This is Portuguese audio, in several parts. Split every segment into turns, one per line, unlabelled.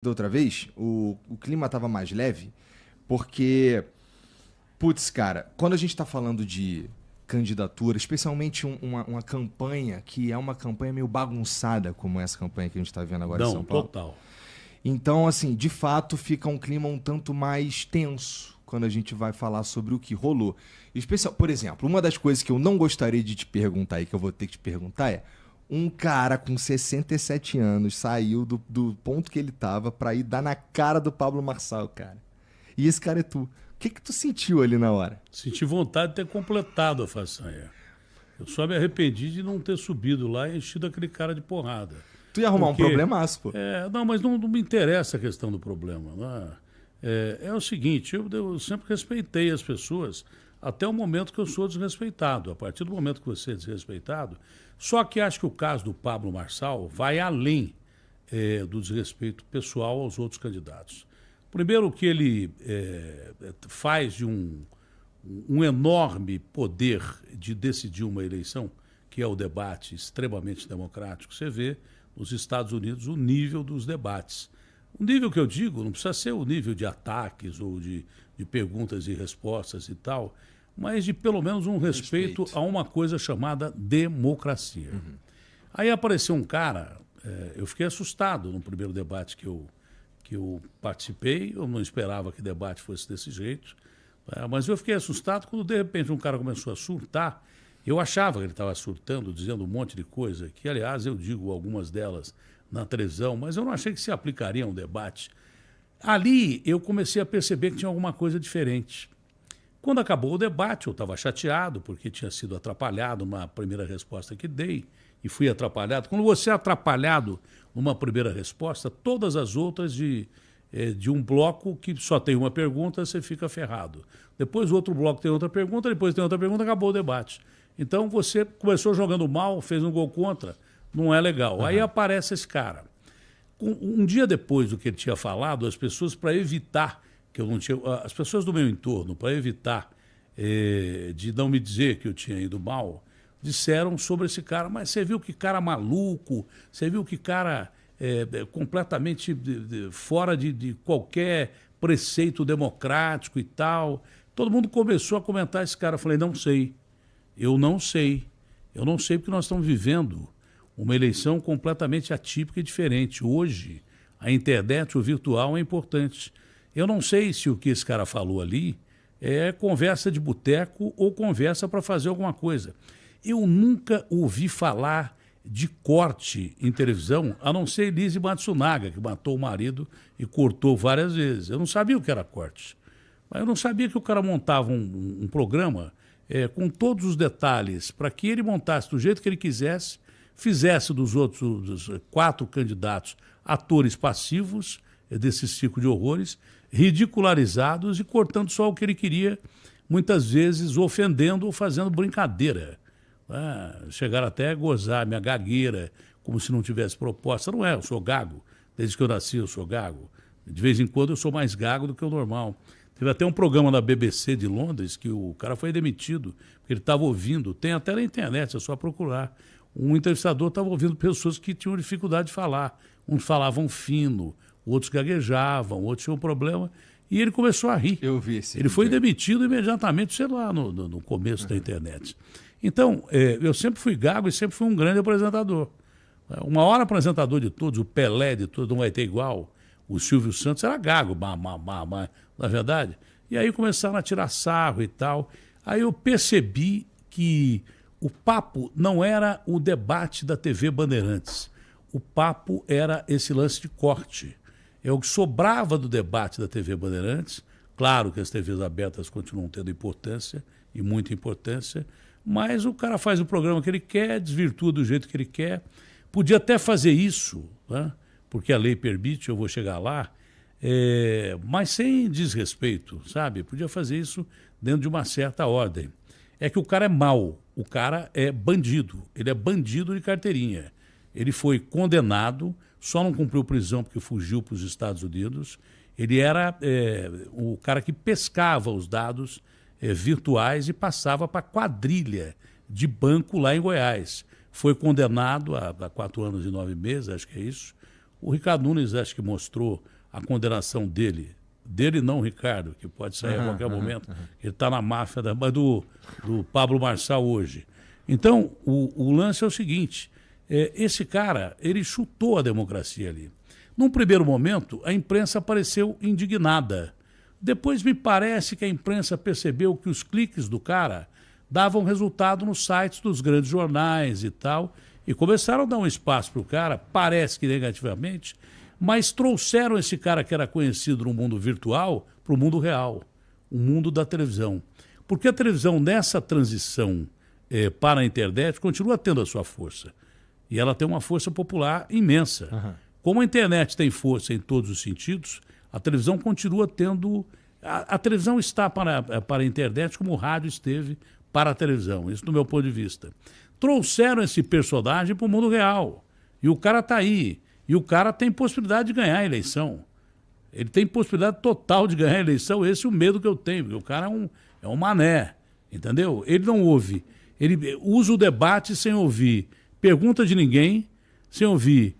da outra vez, o clima tava mais leve, porque, putz, cara, quando a gente tá falando de candidatura, especialmente uma campanha que é uma campanha meio bagunçada, como essa campanha que a gente tá vendo agora em
Não,
São Paulo.
total.
Então, assim, de fato, fica um clima um tanto mais tenso quando a gente vai falar sobre o que rolou. Especial, por exemplo, uma das coisas que eu não gostaria de te perguntar e que eu vou ter que te perguntar é: um cara com 67 anos saiu do ponto que ele tava pra ir dar na cara do Pablo Marçal, cara. E esse cara é tu. O que que tu sentiu ali na hora?
Senti vontade de ter completado a façanha. Eu só me arrependi de não ter subido lá e enchido aquele cara de porrada.
Tu ia arrumar um
Porque,
problemaço, pô.
não, mas não me interessa a questão do problema. Né? É o seguinte, eu sempre respeitei as pessoas até o momento que eu sou desrespeitado. A partir do momento que você é desrespeitado, só que acho que o caso do Pablo Marçal vai além do desrespeito pessoal aos outros candidatos. Primeiro, o que ele faz de um enorme poder de decidir uma eleição, que é o debate extremamente democrático. Você vê nos Estados Unidos o nível dos debates. O nível que eu digo não precisa ser o nível de ataques ou de perguntas e respostas e tal, mas de pelo menos um respeito a uma coisa chamada democracia. Uhum. Aí apareceu um cara, eu fiquei assustado no primeiro debate que eu participei, eu não esperava que o debate fosse desse jeito, mas eu fiquei assustado quando de repente um cara começou a surtar. Eu achava que ele estava surtando, dizendo um monte de coisa, que aliás eu digo algumas delas na televisão, mas eu não achei que se aplicaria a um debate. Ali eu comecei a perceber que tinha alguma coisa diferente. Quando acabou o debate, eu estava chateado, porque tinha sido atrapalhado numa primeira resposta que dei, e fui atrapalhado. Quando você é atrapalhado numa primeira resposta, todas as outras de um bloco que só tem uma pergunta, você fica ferrado. Depois o outro bloco tem outra pergunta, depois tem outra pergunta, acabou o debate. Então você começou jogando mal, fez um gol contra, não é legal. Uhum. Aí aparece esse cara. Um dia depois do que ele tinha falado, as pessoas, para evitar que eu não tinha... As pessoas do meu entorno, para evitar de não me dizer que eu tinha ido mal, disseram sobre esse cara, mas você viu que cara maluco, você viu que cara completamente fora de qualquer preceito democrático e tal. Todo mundo começou a comentar esse cara. Eu falei, não sei. Eu não sei porque nós estamos vivendo uma eleição completamente atípica e diferente. Hoje, a internet, o virtual é importante. Eu não sei se o que esse cara falou ali é conversa de boteco ou conversa para fazer alguma coisa. Eu nunca ouvi falar de corte em televisão, a não ser Elise Matsunaga, que matou o marido e cortou várias vezes. Eu não sabia o que era corte. Mas eu não sabia que o cara montava um programa com todos os detalhes, para que ele montasse do jeito que ele quisesse, fizesse dos outros 4 candidatos atores passivos desse ciclo de horrores, ridicularizados e cortando só o que ele queria, muitas vezes ofendendo ou fazendo brincadeira. Chegaram até a gozar minha gagueira, como se não tivesse proposta. Não é, eu sou gago. Desde que eu nasci eu sou gago. De vez em quando eu sou mais gago do que o normal. Teve até um programa na BBC de Londres que o cara foi demitido, porque ele estava ouvindo, tem até na internet, é só procurar. Um entrevistador estava ouvindo pessoas que tinham dificuldade de falar. Uns falavam fino, outros gaguejavam, outros tinham problema, e ele começou a rir.
Eu vi esse
Ele foi demitido imediatamente, sei lá, no começo da internet. Então, eu sempre fui gago e sempre fui um grande apresentador. O maior apresentador de todos, o Pelé de todos, não vai ter igual. O Silvio Santos era gago, na verdade. E aí começaram a tirar sarro e tal. Aí eu percebi que o papo não era o debate da TV Bandeirantes. O papo era esse lance de corte. É o que sobrava do debate da TV Bandeirantes. Claro que as TVs abertas continuam tendo importância, e muita importância, mas o cara faz o programa que ele quer, desvirtua do jeito que ele quer. Podia até fazer isso, né? Porque a lei permite, eu vou chegar lá, mas sem desrespeito, sabe? Podia fazer isso dentro de uma certa ordem. É que o cara é mau, o cara é bandido, ele é bandido de carteirinha. Ele foi condenado, só não cumpriu prisão porque fugiu para os Estados Unidos. Ele era o cara que pescava os dados virtuais e passava para quadrilha de banco lá em Goiás. Foi condenado a 4 anos e 9 meses, acho que é isso, O Ricardo Nunes acho que mostrou a condenação dele. Dele não, Ricardo, que pode sair a qualquer momento. Ele está na máfia mas do Pablo Marçal hoje. Então, o lance é o seguinte, esse cara, ele chutou a democracia ali. Num primeiro momento, a imprensa apareceu indignada. Depois me parece que a imprensa percebeu que os cliques do cara davam resultado nos sites dos grandes jornais e tal, e começaram a dar um espaço para o cara, parece que negativamente, mas trouxeram esse cara que era conhecido no mundo virtual para o mundo real, o mundo da televisão. Porque a televisão, nessa transição para a internet, continua tendo a sua força. E ela tem uma força popular imensa. Uhum. Como a internet tem força em todos os sentidos, a televisão continua tendo... A televisão está para a internet como o rádio esteve para a televisão. Isso do meu ponto de vista. Trouxeram esse personagem para o mundo real. E o cara está aí. E o cara tem possibilidade de ganhar a eleição. Ele tem possibilidade total de ganhar a eleição. Esse é o medo que eu tenho, porque o cara é um mané. Entendeu? Ele não ouve. Ele usa o debate sem ouvir pergunta de ninguém, sem ouvir...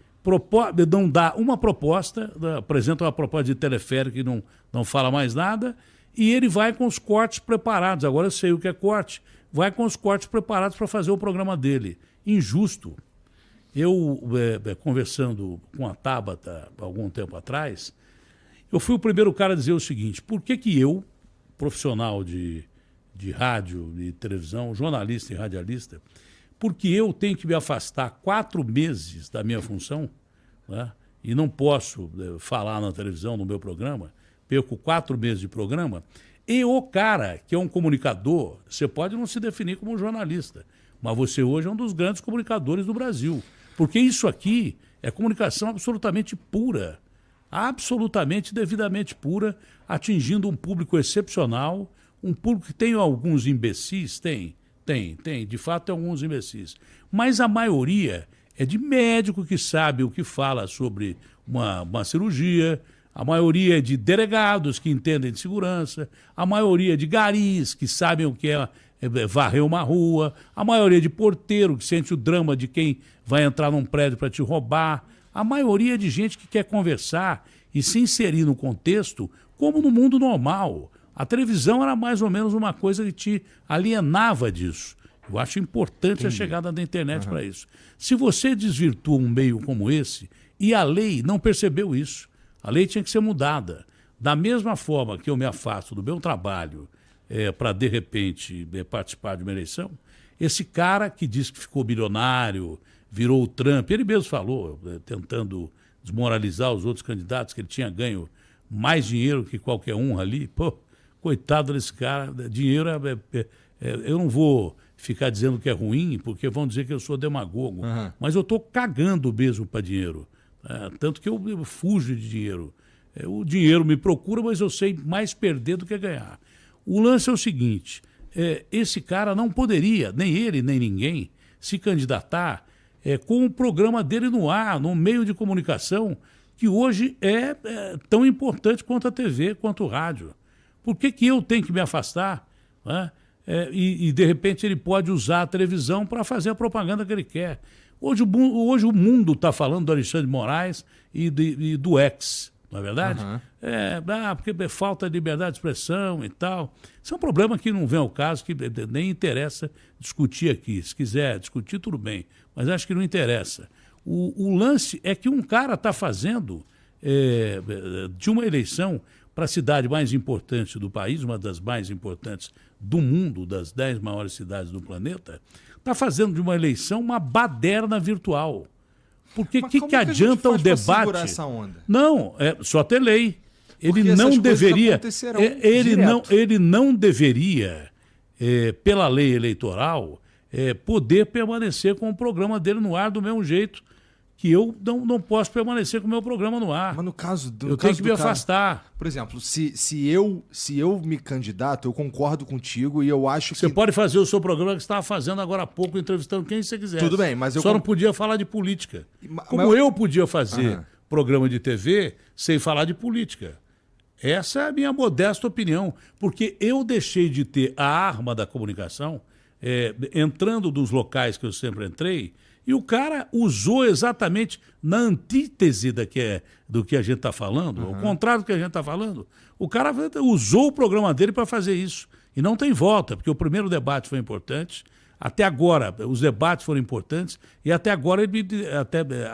não dá uma proposta, apresenta uma proposta de teleférico que não fala mais nada, e ele vai com os cortes preparados. Agora eu sei o que é corte. Vai com os cortes preparados para fazer o programa dele. Injusto. Eu, conversando com a Tabata algum tempo atrás, eu fui o primeiro cara a dizer o seguinte: por que eu, profissional de rádio e televisão, jornalista e radialista, porque eu tenho que me afastar 4 meses da minha função, né? E não posso falar na televisão, no meu programa, perco 4 meses de programa, e o cara que é um comunicador, você pode não se definir como um jornalista, mas você hoje é um dos grandes comunicadores do Brasil, porque isso aqui é comunicação absolutamente pura, absolutamente devidamente pura, atingindo um público excepcional, um público que tem alguns imbecis, tem, de fato tem alguns imbecis. Mas a maioria é de médico que sabe o que fala sobre uma cirurgia, a maioria é de delegados que entendem de segurança, a maioria é de garis que sabem o que é varrer uma rua, a maioria é de porteiro que sente o drama de quem vai entrar num prédio para te roubar, a maioria é de gente que quer conversar e se inserir no contexto como no mundo normal. A televisão era mais ou menos uma coisa que te alienava disso. Eu acho importante a chegada da internet para isso. Se você desvirtua um meio como esse, e a lei não percebeu isso, a lei tinha que ser mudada. Da mesma forma que eu me afasto do meu trabalho para, de repente, participar de uma eleição, esse cara que diz que ficou bilionário, virou o Trump, ele mesmo falou, tentando desmoralizar os outros candidatos, que ele tinha ganho mais dinheiro que qualquer um ali, pô, coitado desse cara, dinheiro eu não vou ficar dizendo que é ruim, porque vão dizer que eu sou demagogo, mas eu estou cagando mesmo para dinheiro, tanto que eu fujo de dinheiro. O dinheiro me procura, mas eu sei mais perder do que ganhar. O lance é o seguinte, esse cara não poderia, nem ele, nem ninguém, se candidatar com o programa dele no ar, no meio de comunicação, que hoje é tão importante quanto a TV, quanto o rádio. Por que eu tenho que me afastar? Né? E, de repente, ele pode usar a televisão para fazer a propaganda que ele quer. Hoje o mundo está falando do Alexandre de Moraes e do ex, não é verdade? Porque falta de liberdade de expressão e tal. Isso é um problema que não vem ao caso, que nem interessa discutir aqui. Se quiser discutir, tudo bem, mas acho que não interessa. O lance é que um cara está fazendo de uma eleição para a cidade mais importante do país, uma das mais importantes do mundo, das 10 maiores cidades do planeta, está fazendo de uma eleição uma baderna virtual. Porque o que adianta o debate? Segurar essa onda? Não, só ter lei. Ele não deveria. Ele não deveria, pela lei eleitoral, poder permanecer com o programa dele no ar do mesmo jeito que eu não posso permanecer com o meu programa no ar.
Mas no caso do
eu tenho que me afastar.
Por exemplo, se eu me candidato, eu concordo contigo e eu acho que...
Você pode fazer o seu programa que você estava fazendo agora há pouco, entrevistando quem você quiser.
Tudo bem, mas eu...
Só não podia falar de política. Como eu podia fazer programa de TV sem falar de política. Essa é a minha modesta opinião. Porque eu deixei de ter a arma da comunicação, entrando nos locais que eu sempre entrei, E o cara usou exatamente na antítese do que a gente está falando, ao contrário do que a gente está falando. O cara usou o programa dele para fazer isso. E não tem volta, porque o primeiro debate foi importante, até agora os debates foram importantes, e até agora,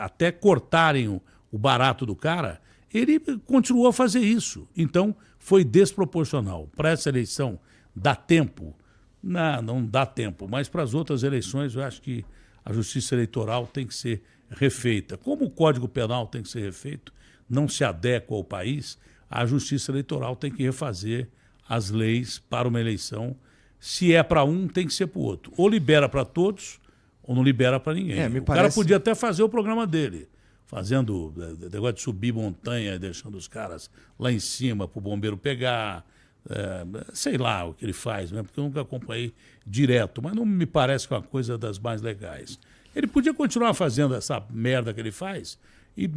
até cortarem o barato do cara, ele continuou a fazer isso. Então, foi desproporcional. Para essa eleição, dá tempo? Não dá tempo, mas para as outras eleições eu acho que a justiça eleitoral tem que ser refeita. Como o Código Penal tem que ser refeito, não se adequa ao país, a justiça eleitoral tem que refazer as leis para uma eleição. Se é para um, tem que ser para o outro. Ou libera para todos, ou não libera para ninguém. Cara podia até fazer o programa dele, fazendo negócio de subir montanha, deixando os caras lá em cima para o bombeiro pegar. Sei lá o que ele faz, né? Porque eu nunca acompanhei direto, mas não me parece que é uma coisa das mais legais. Ele podia continuar fazendo essa merda que ele faz e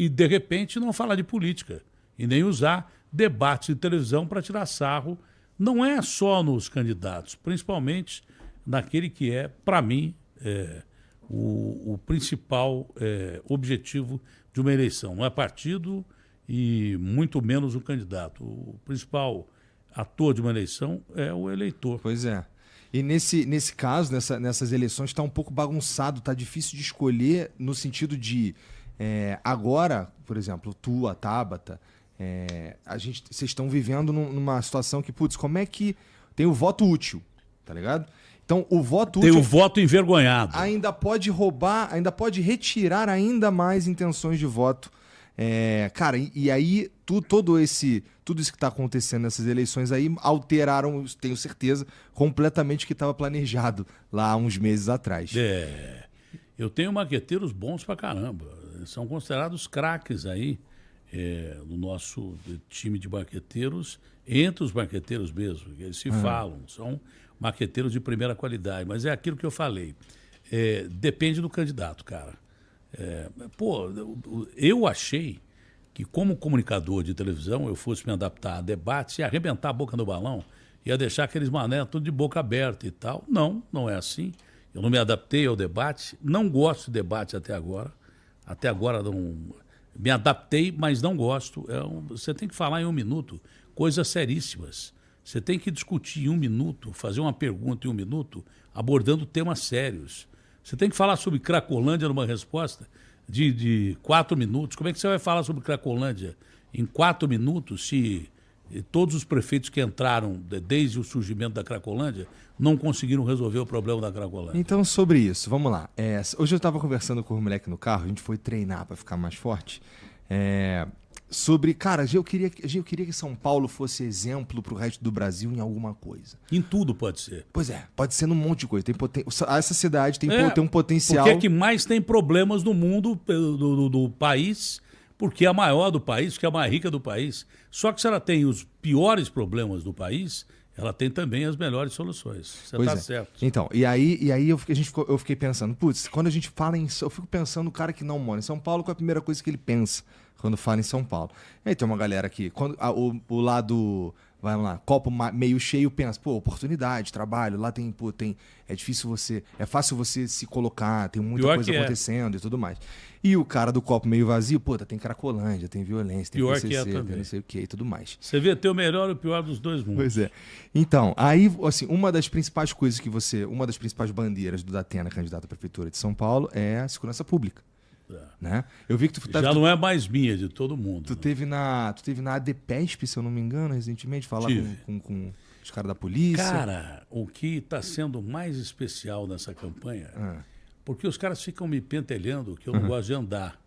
de repente, não falar de política e nem usar debates de televisão para tirar sarro. Não é só nos candidatos, principalmente naquele que é, para mim, o principal objetivo de uma eleição. Não é partido e muito menos o candidato. O principal ator de uma eleição é o eleitor.
Pois é. E nesse caso, nessas eleições, está um pouco bagunçado, está difícil de escolher no sentido de agora, por exemplo, tu, a Tabata, vocês estão vivendo numa situação que, putz, como é que tem o voto útil, tá ligado? Então, o voto útil...
Tem o voto envergonhado.
Ainda pode roubar, ainda pode retirar ainda mais intenções de voto. Cara, e aí tudo isso que está acontecendo nessas eleições aí alteraram, tenho certeza, completamente o que estava planejado lá há uns meses atrás.
Eu tenho maqueteiros bons pra caramba. São considerados craques aí no nosso time de maqueteiros, entre os maqueteiros mesmo, eles se falam, são maqueteiros de primeira qualidade, mas é aquilo que eu falei, depende do candidato, cara. Eu achei que como comunicador de televisão eu fosse me adaptar a debates e arrebentar a boca no balão, ia deixar aqueles mané tudo de boca aberta e tal. Não é assim. Eu não me adaptei ao debate, não gosto de debate até agora. Até agora não me adaptei, mas não gosto. Você tem que falar em 1 minuto coisas seríssimas. Você tem que discutir em 1 minuto, fazer uma pergunta em 1 minuto, abordando temas sérios. Você tem que falar sobre Cracolândia numa resposta de 4 minutos. Como é que você vai falar sobre Cracolândia em 4 minutos se todos os prefeitos que entraram desde o surgimento da Cracolândia não conseguiram resolver o problema da Cracolândia?
Então, sobre isso, vamos lá. Hoje eu estava conversando com o moleque no carro, a gente foi treinar para ficar mais forte. Sobre, cara, eu queria que São Paulo fosse exemplo pro resto do Brasil em alguma coisa.
Em tudo pode ser.
Pois pode ser num monte de coisa. Essa cidade tem um potencial...
Porque é que mais tem problemas no mundo, do país, porque é a maior do país, porque é a mais rica do país. Só que se ela tem os piores problemas do país, ela tem também as melhores soluções. Você está certo.
Então, e aí eu fiquei pensando, putz, quando a gente fala eu fico pensando no cara que não mora em São Paulo, qual é a primeira coisa que ele pensa quando fala em São Paulo? E aí tem uma galera aqui, o lado, vamos lá, copo meio cheio, pensa, oportunidade, trabalho, lá tem, é fácil você se colocar, tem muita coisa acontecendo e tudo mais. E o cara do copo meio vazio, tem Cracolândia, tem violência, tem PCC, tem não sei o que e tudo mais.
Você vê ter o melhor e o pior dos dois mundos.
Pois é. Então, aí, assim, uma das principais bandeiras do Datena, candidato à prefeitura de São Paulo, é a segurança pública. Né? Eu vi que
já não é mais minha, de todo mundo.
Tu teve na ADPESP, se eu não me engano, recentemente, falar com os caras da polícia.
Cara, o que está sendo mais especial nessa campanha, porque os caras ficam me pentelhando que eu não gosto de andar.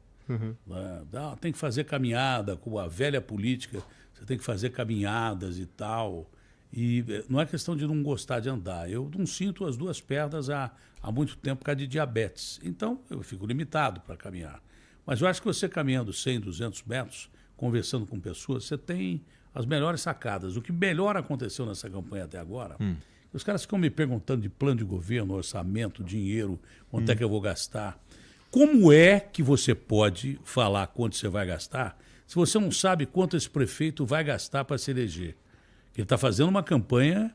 Tem que fazer caminhada, com a velha política, você tem que fazer caminhadas e tal. E não é questão de não gostar de andar. Eu não sinto as 2 pernas há muito tempo por causa de diabetes. Então, eu fico limitado para caminhar. Mas eu acho que você caminhando 100, 200 metros, conversando com pessoas, você tem as melhores sacadas. O que melhor aconteceu nessa campanha até agora, os caras ficam me perguntando de plano de governo, orçamento, dinheiro, quanto é que eu vou gastar. Como é que você pode falar quanto você vai gastar se você não sabe quanto esse prefeito vai gastar para se eleger? Ele está fazendo uma campanha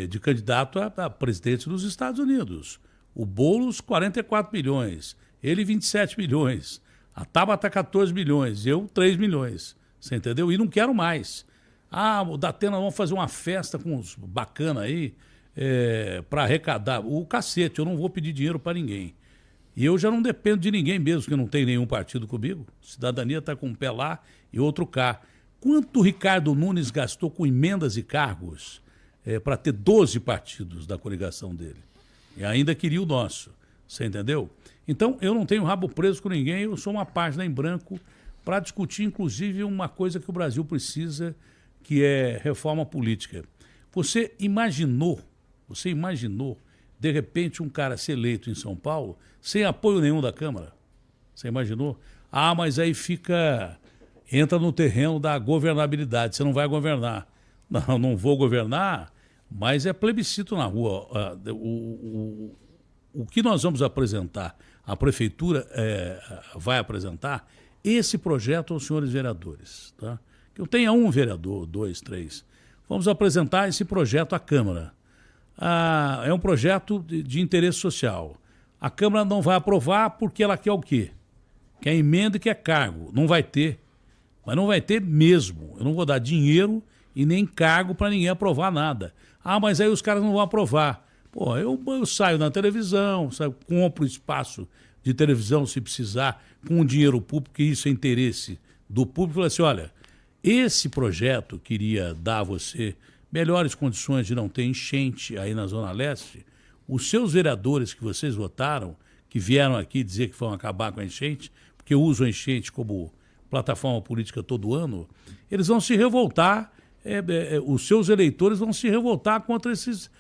de candidato a presidente dos Estados Unidos. O Boulos, 44 milhões. Ele, 27 milhões. A Tabata, 14 milhões. Eu, 3 milhões. Você entendeu? E não quero mais. Ah, o Datena, vamos fazer uma festa com uns bacana aí para arrecadar. O cacete, eu não vou pedir dinheiro para ninguém. E eu já não dependo de ninguém mesmo, que não tem nenhum partido comigo. Cidadania está com um pé lá e outro cá. Quanto o Ricardo Nunes gastou com emendas e cargos para ter 12 partidos da coligação dele? E ainda queria o nosso. Você entendeu? Então, eu não tenho rabo preso com ninguém, eu sou uma página em branco para discutir, inclusive, uma coisa que o Brasil precisa, que é reforma política. Você imaginou, de repente, um cara ser eleito em São Paulo sem apoio nenhum da Câmara? Você imaginou? Ah, mas aí entra no terreno da governabilidade, você não vai governar. Não, não vou governar, mas é plebiscito na rua. O que nós vamos apresentar, a Prefeitura vai apresentar, esse projeto aos senhores vereadores. Tá? Que eu tenha um vereador, 2, 3. Vamos apresentar esse projeto à Câmara. É um projeto de interesse social. A Câmara não vai aprovar porque ela quer o quê? Quer emenda e quer cargo. Não vai ter. Mas não vai ter mesmo. Eu não vou dar dinheiro e nem cargo para ninguém aprovar nada. Ah, mas aí os caras não vão aprovar. Pô, eu saio na televisão, compro espaço de televisão se precisar, com dinheiro público, que isso é interesse do público. Falo assim, olha, esse projeto queria dar a você melhores condições de não ter enchente aí na Zona Leste. Os seus vereadores que vocês votaram, que vieram aqui dizer que vão acabar com a enchente, porque usam a enchente como plataforma política todo ano, eles vão se revoltar, os seus eleitores vão se revoltar contra esses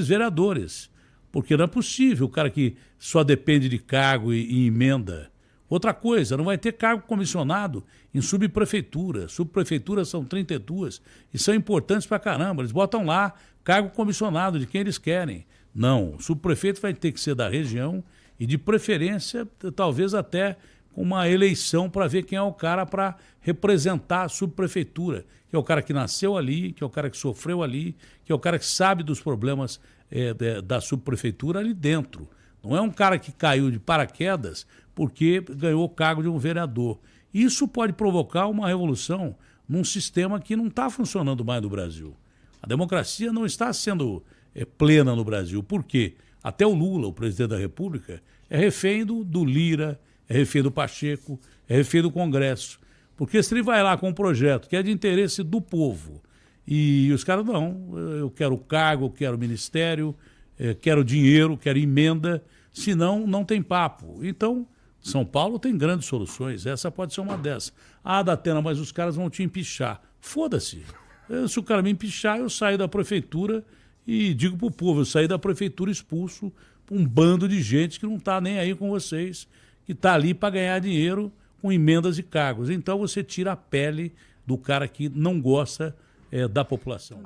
vereadores. Porque não é possível o cara que só depende de cargo e emenda. Outra coisa, não vai ter cargo comissionado em subprefeitura. Subprefeituras são 32 e são importantes pra caramba. Eles botam lá cargo comissionado de quem eles querem. Não, o subprefeito vai ter que ser da região e, de preferência, talvez até com uma eleição para ver quem é o cara para representar a subprefeitura, que é o cara que nasceu ali, que é o cara que sofreu ali, que é o cara que sabe dos problemas da subprefeitura ali dentro. Não é um cara que caiu de paraquedas porque ganhou o cargo de um vereador. Isso pode provocar uma revolução num sistema que não está funcionando mais no Brasil. A democracia não está sendo plena no Brasil. Por quê? Até o Lula, o presidente da República, é refém do Lira, é refém do Pacheco, é refém do Congresso. Porque se ele vai lá com um projeto que é de interesse do povo e os caras, não, eu quero cargo, eu quero ministério, quero dinheiro, quero emenda, senão não tem papo. Então, São Paulo tem grandes soluções, essa pode ser uma dessas. Ah, Datena, mas os caras vão te empichar. Foda-se. Se o cara me empichar, eu saio da prefeitura e digo pro povo, eu saí da prefeitura expulso um bando de gente que não está nem aí com vocês, que está ali para ganhar dinheiro com emendas e cargos. Então você tira a pele do cara que não gosta da população.